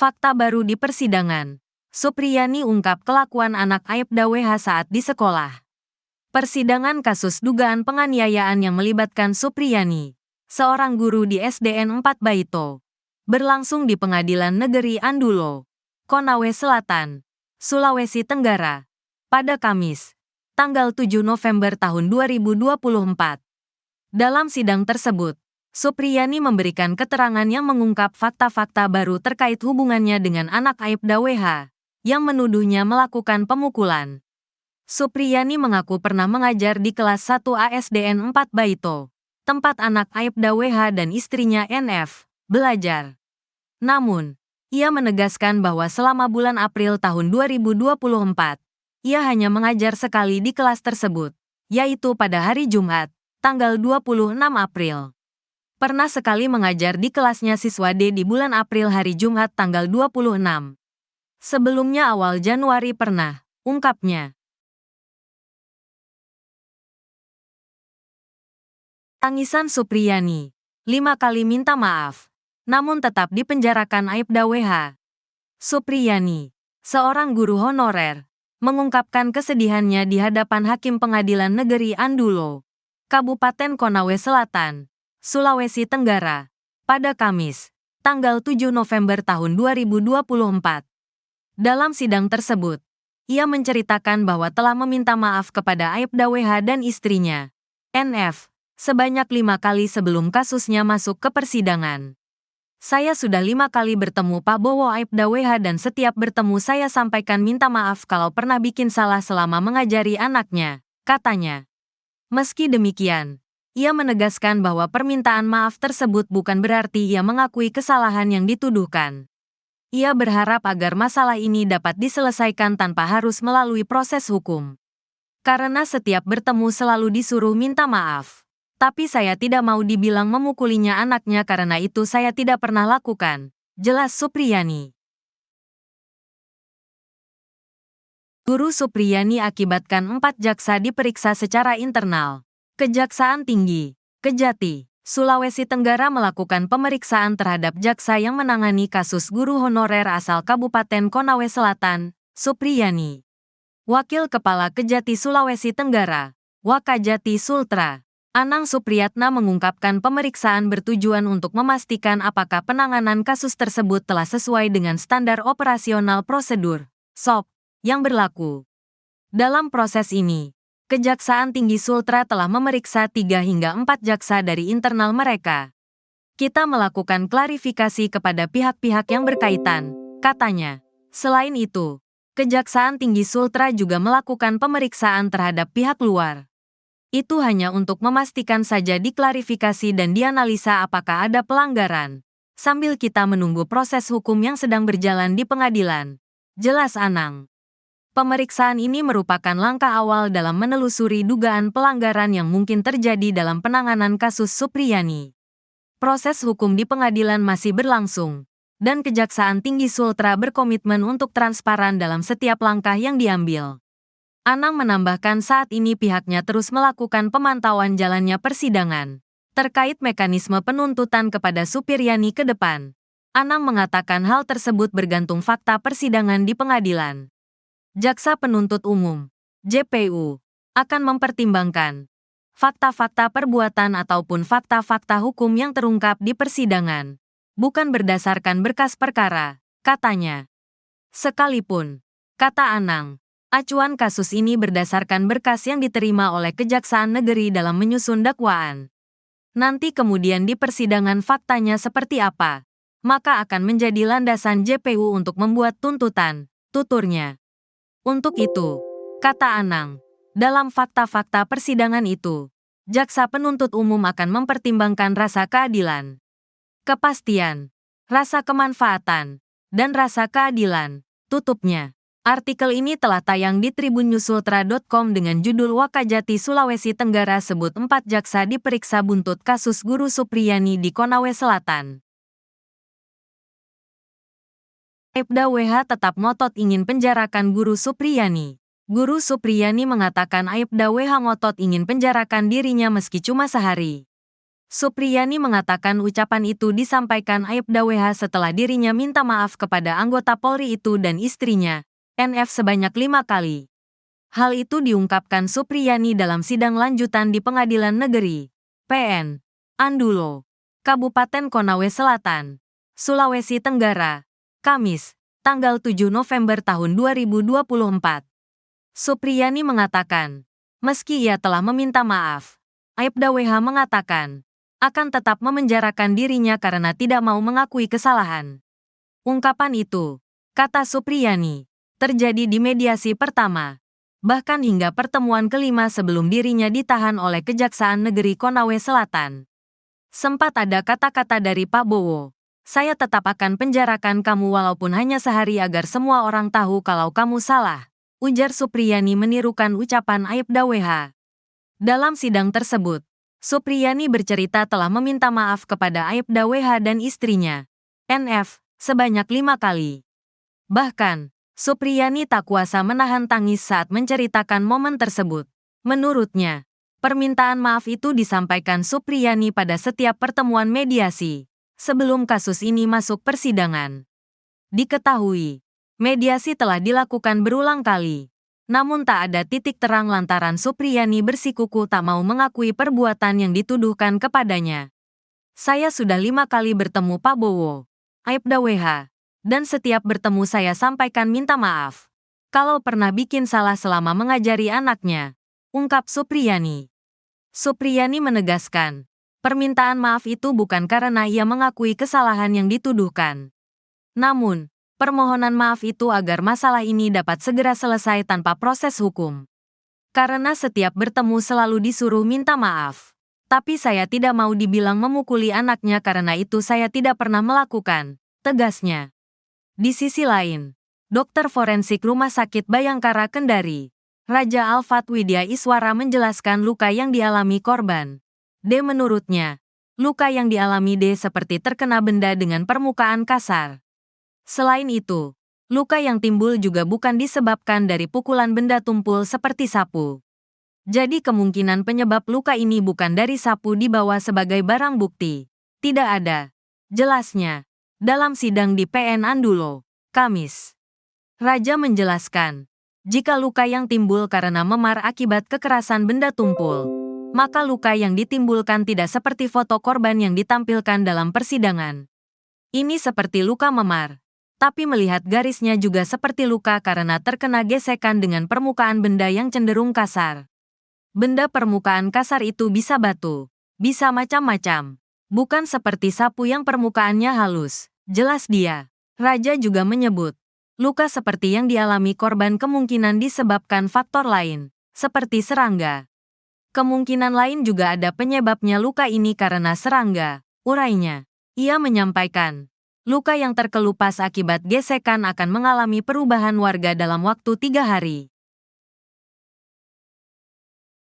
Fakta baru di persidangan. Supriyani ungkap kelakuan anak Aibda WH saat di sekolah. Persidangan kasus dugaan penganiayaan yang melibatkan Supriyani, seorang guru di SDN 4 Baito, berlangsung di Pengadilan Negeri Andulo, Konawe Selatan, Sulawesi Tenggara, pada Kamis, tanggal 7 November tahun 2024. Dalam sidang tersebut, Supriyani memberikan keterangan yang mengungkap fakta-fakta baru terkait hubungannya dengan anak Aibda WH, yang menuduhnya melakukan pemukulan. Supriyani mengaku pernah mengajar di kelas 1 ASDN 4 Baito, tempat anak Aibda WH dan istrinya NF belajar. Namun, ia menegaskan bahwa selama bulan April tahun 2024, ia hanya mengajar sekali di kelas tersebut, yaitu pada hari Jumat, tanggal 26 April. Pernah sekali mengajar di kelasnya siswa D di bulan April hari Jumat tanggal 26. Sebelumnya awal Januari pernah, ungkapnya. Tangisan Supriyani, 5 kali minta maaf, namun tetap dipenjarakan Aibda WH. Supriyani, seorang guru honorer, mengungkapkan kesedihannya di hadapan Hakim Pengadilan Negeri Andulo, Kabupaten Konawe Selatan, Sulawesi Tenggara, pada Kamis, tanggal 7 November tahun 2024. Dalam sidang tersebut, ia menceritakan bahwa telah meminta maaf kepada Aibda WH dan istrinya, NF, sebanyak 5 kali sebelum kasusnya masuk ke persidangan. Saya sudah 5 kali bertemu Pak Bowo Aibda WH dan setiap bertemu saya sampaikan minta maaf kalau pernah bikin salah selama mengajari anaknya, katanya. Meski demikian, ia menegaskan bahwa permintaan maaf tersebut bukan berarti ia mengakui kesalahan yang dituduhkan. Ia berharap agar masalah ini dapat diselesaikan tanpa harus melalui proses hukum. Karena setiap bertemu selalu disuruh minta maaf. Tapi saya tidak mau dibilang memukulinya anaknya karena itu saya tidak pernah lakukan, jelas Supriyani. Guru Supriyani akibatkan 4 jaksa diperiksa secara internal. Kejaksaan Tinggi, Kejati, Sulawesi Tenggara melakukan pemeriksaan terhadap jaksa yang menangani kasus guru honorer asal Kabupaten Konawe Selatan, Supriyani. Wakil Kepala Kejati Sulawesi Tenggara, Wakajati Sultra, Anang Supriyatna mengungkapkan pemeriksaan bertujuan untuk memastikan apakah penanganan kasus tersebut telah sesuai dengan standar operasional prosedur, SOP, yang berlaku. Dalam proses ini, Kejaksaan Tinggi Sultra telah memeriksa 3 hingga 4 jaksa dari internal mereka. Kita melakukan klarifikasi kepada pihak-pihak yang berkaitan, katanya. Selain itu, Kejaksaan Tinggi Sultra juga melakukan pemeriksaan terhadap pihak luar. Itu hanya untuk memastikan saja diklarifikasi dan dianalisa apakah ada pelanggaran, sambil kita menunggu proses hukum yang sedang berjalan di pengadilan, jelas Anang. Pemeriksaan ini merupakan langkah awal dalam menelusuri dugaan pelanggaran yang mungkin terjadi dalam penanganan kasus Supriyani. Proses hukum di pengadilan masih berlangsung, dan Kejaksaan Tinggi Sultra berkomitmen untuk transparan dalam setiap langkah yang diambil. Anang menambahkan saat ini pihaknya terus melakukan pemantauan jalannya persidangan. Terkait mekanisme penuntutan kepada Supriyani ke depan, Anang mengatakan hal tersebut bergantung fakta persidangan di pengadilan. Jaksa Penuntut Umum, JPU, akan mempertimbangkan fakta-fakta perbuatan ataupun fakta-fakta hukum yang terungkap di persidangan, bukan berdasarkan berkas perkara, katanya. Sekalipun, kata Anang, acuan kasus ini berdasarkan berkas yang diterima oleh Kejaksaan Negeri dalam menyusun dakwaan. Nanti kemudian di persidangan faktanya seperti apa, maka akan menjadi landasan JPU untuk membuat tuntutan, tuturnya. Untuk itu, kata Anang, dalam fakta-fakta persidangan itu, Jaksa Penuntut Umum akan mempertimbangkan rasa keadilan, kepastian, rasa kemanfaatan, dan rasa keadilan, tutupnya. Artikel ini telah tayang di tribunnyusultra.com dengan judul Wakajati Sulawesi Tenggara sebut 4 jaksa diperiksa buntut kasus guru Supriyani di Konawe Selatan. Aibda WH tetap ngotot ingin penjarakan guru Supriyani. Guru Supriyani mengatakan Aibda WH ngotot ingin penjarakan dirinya meski cuma sehari. Supriyani mengatakan ucapan itu disampaikan Aibda WH setelah dirinya minta maaf kepada anggota Polri itu dan istrinya, NF sebanyak 5 kali. Hal itu diungkapkan Supriyani dalam sidang lanjutan di Pengadilan Negeri PN Andulo, Kabupaten Konawe Selatan, Sulawesi Tenggara, Kamis, tanggal 7 November tahun 2024. Supriyani mengatakan, meski ia telah meminta maaf, Aibda WH mengatakan akan tetap memenjarakan dirinya karena tidak mau mengakui kesalahan. Ungkapan itu, kata Supriyani, terjadi di mediasi pertama, bahkan hingga pertemuan kelima sebelum dirinya ditahan oleh Kejaksaan Negeri Konawe Selatan. Sempat ada kata-kata dari Pak Bowo, saya tetap akan penjarakan kamu walaupun hanya sehari agar semua orang tahu kalau kamu salah, ujar Supriyani menirukan ucapan Aibda WH. Dalam sidang tersebut, Supriyani bercerita telah meminta maaf kepada Aibda WH dan istrinya, NF, sebanyak 5 kali. Bahkan, Supriyani tak kuasa menahan tangis saat menceritakan momen tersebut. Menurutnya, permintaan maaf itu disampaikan Supriyani pada setiap pertemuan mediasi, sebelum kasus ini masuk persidangan. Diketahui, mediasi telah dilakukan berulang kali. Namun tak ada titik terang lantaran Supriyani bersikukuh tak mau mengakui perbuatan yang dituduhkan kepadanya. Saya sudah 5 kali bertemu Pak Bowo, Aibda WH, dan setiap bertemu saya sampaikan minta maaf. Kalau pernah bikin salah selama mengajari anaknya, ungkap Supriyani. Supriyani menegaskan, permintaan maaf itu bukan karena ia mengakui kesalahan yang dituduhkan. Namun, permohonan maaf itu agar masalah ini dapat segera selesai tanpa proses hukum. Karena setiap bertemu selalu disuruh minta maaf. Tapi saya tidak mau dibilang memukuli anaknya karena itu saya tidak pernah melakukan, tegasnya. Di sisi lain, dokter forensik Rumah Sakit Bayangkara Kendari, Raja Alfat Widya Iswara menjelaskan luka yang dialami korban. D menurutnya, luka yang dialami D seperti terkena benda dengan permukaan kasar. Selain itu, luka yang timbul juga bukan disebabkan dari pukulan benda tumpul seperti sapu. Jadi kemungkinan penyebab luka ini bukan dari sapu dibawa sebagai barang bukti. Tidak ada, jelasnya, dalam sidang di PN Andulo, Kamis. Raja menjelaskan, jika luka yang timbul karena memar akibat kekerasan benda tumpul, maka luka yang ditimbulkan tidak seperti foto korban yang ditampilkan dalam persidangan. Ini seperti luka memar. Tapi melihat garisnya juga seperti luka karena terkena gesekan dengan permukaan benda yang cenderung kasar. Benda permukaan kasar itu bisa batu, bisa macam-macam. Bukan seperti sapu yang permukaannya halus, jelas dia. Raja juga menyebut, luka seperti yang dialami korban kemungkinan disebabkan faktor lain, seperti serangga. Kemungkinan lain juga ada penyebabnya luka ini karena serangga, urainya. Ia menyampaikan, luka yang terkelupas akibat gesekan akan mengalami perubahan warga dalam waktu 3 hari.